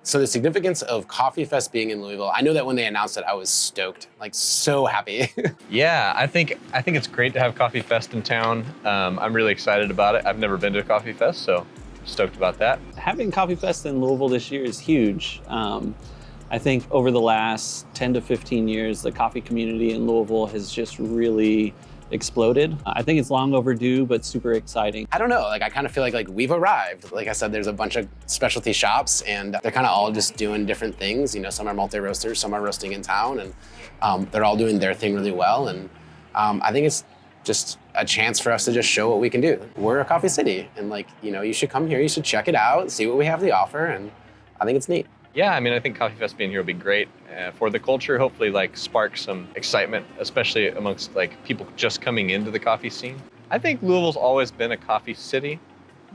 So the significance of Coffee Fest being in Louisville, I know that when they announced it, I was stoked, like so happy. Yeah, I think it's great to have Coffee Fest in town. I'm really excited about it. I've never been to a Coffee Fest, so I'm stoked about that. Having Coffee Fest in Louisville this year is huge. I think over the last 10 to 15 years, the coffee community in Louisville has just really exploded. I think it's long overdue, but super exciting. I don't know, like I kind of feel like we've arrived. Like I said, there's a bunch of specialty shops and they're kind of all just doing different things. You know, some are multi-roasters, some are roasting in town, and they're all doing their thing really well. And I think it's just a chance for us to just show what we can do. We're a coffee city, and like, you know, you should come here, you should check it out, see what we have to offer, and I think it's neat. Yeah, I mean, I think Coffee Fest being here will be great for the culture. Hopefully, like, spark some excitement, especially amongst like people just coming into the coffee scene. I think Louisville's always been a coffee city,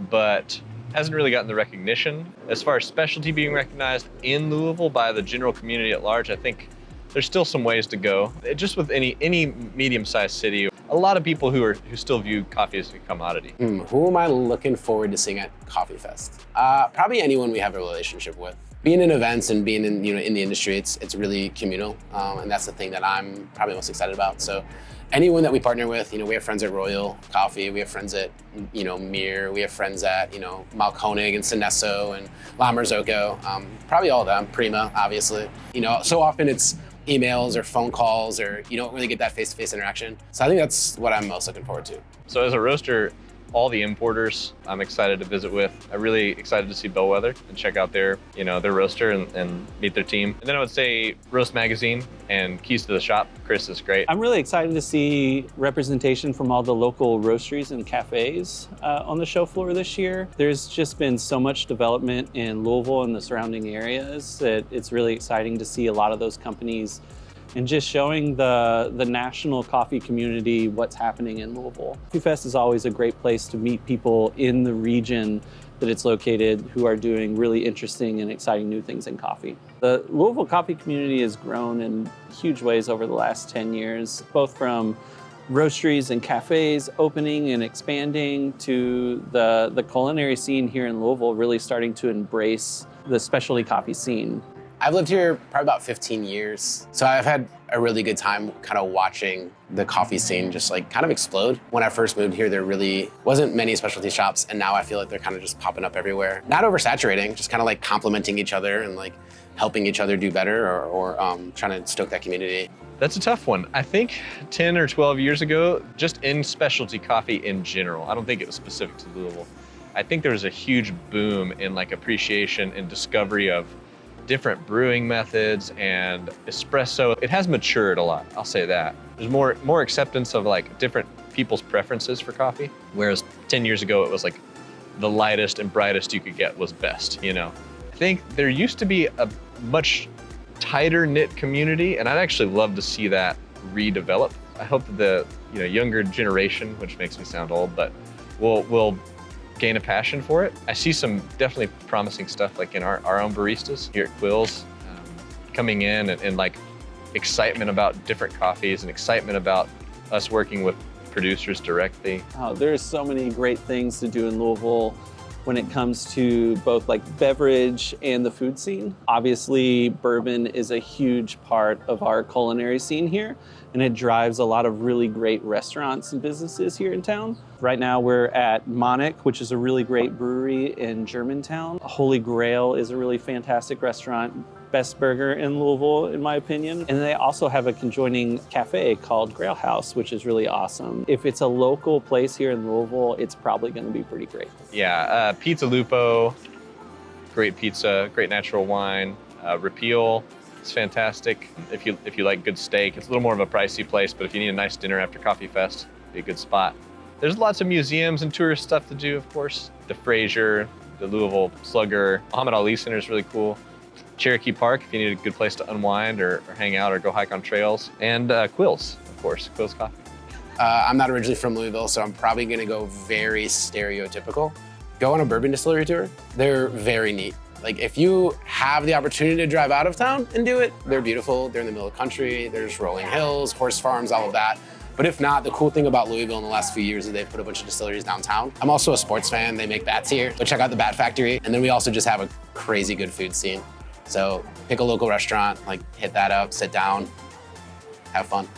but hasn't really gotten the recognition. As far as specialty being recognized in Louisville by the general community at large, I think there's still some ways to go. Just with any medium-sized city, a lot of people who still view coffee as a commodity. Who am I looking forward to seeing at Coffee Fest? Probably anyone we have a relationship with. Being in events and being in the industry, it's really communal, and that's the thing that I'm probably most excited about. So anyone that we partner with, we have friends at Royal Coffee, we have friends at Mir, we have friends at Malkonig and Sinesso and La Marzocco, probably all of them, Prima, obviously. So often it's emails or phone calls, or you don't really get that face-to-face interaction. So I think that's what I'm most looking forward to. So as a roaster, all the importers I'm excited to visit with. I'm really excited to see Bellwether and check out their roaster and meet their team. And then I would say Roast Magazine and Keys to the Shop. Chris is great. I'm really excited to see representation from all the local roasteries and cafes on the show floor this year. There's just been so much development in Louisville and the surrounding areas that it's really exciting to see a lot of those companies and just showing the national coffee community what's happening in Louisville. Coffee Fest is always a great place to meet people in the region that it's located who are doing really interesting and exciting new things in coffee. The Louisville coffee community has grown in huge ways over the last 10 years, both from roasteries and cafes opening and expanding to the culinary scene here in Louisville really starting to embrace the specialty coffee scene. I've lived here probably about 15 years, so I've had a really good time kind of watching the coffee scene just like kind of explode. When I first moved here, there really wasn't many specialty shops, and now I feel like they're kind of just popping up everywhere. Not oversaturating, just kind of like complementing each other and like helping each other do better or trying to stoke that community. That's a tough one. I think 10 or 12 years ago, just in specialty coffee in general, I don't think it was specific to Louisville, I think there was a huge boom in like appreciation and discovery of different brewing methods and espresso. It has matured a lot, I'll say that. There's more acceptance of like different people's preferences for coffee, whereas 10 years ago it was like the lightest and brightest you could get was best, I think there used to be a much tighter knit community, and I'd actually love to see that redevelop. I hope that the younger generation, which makes me sound old, but will gain a passion for it. I see some definitely promising stuff like in our own baristas here at Quills, coming in and like excitement about different coffees and excitement about us working with producers directly. Oh, there's so many great things to do in Louisville when it comes to both like beverage and the food scene. Obviously, bourbon is a huge part of our culinary scene here, and it drives a lot of really great restaurants and businesses here in town. Right now we're at Monarch, which is a really great brewery in Germantown. Holy Grail is a really fantastic restaurant. Best burger in Louisville, in my opinion. And they also have a conjoining cafe called Grail House, which is really awesome. If it's a local place here in Louisville, it's probably gonna be pretty great. Yeah, Pizza Lupo, great pizza, great natural wine. Repeal, it's fantastic. If you like good steak, it's a little more of a pricey place, but if you need a nice dinner after Coffee Fest, it'd be a good spot. There's lots of museums and tourist stuff to do, of course. The Fraser, the Louisville Slugger, Muhammad Ali Center is really cool. Cherokee Park, if you need a good place to unwind or hang out or go hike on trails. And Quills, of course, Quills Coffee. I'm not originally from Louisville, so I'm probably gonna go very stereotypical. Go on a bourbon distillery tour. They're very neat. Like if you have the opportunity to drive out of town and do it, they're beautiful. They're in the middle of the country. There's rolling hills, horse farms, all of that. But if not, the cool thing about Louisville in the last few years is they've put a bunch of distilleries downtown. I'm also a sports fan. They make bats here. So check out the Bat Factory. And then we also just have a crazy good food scene. So pick a local restaurant, like hit that up, sit down, have fun.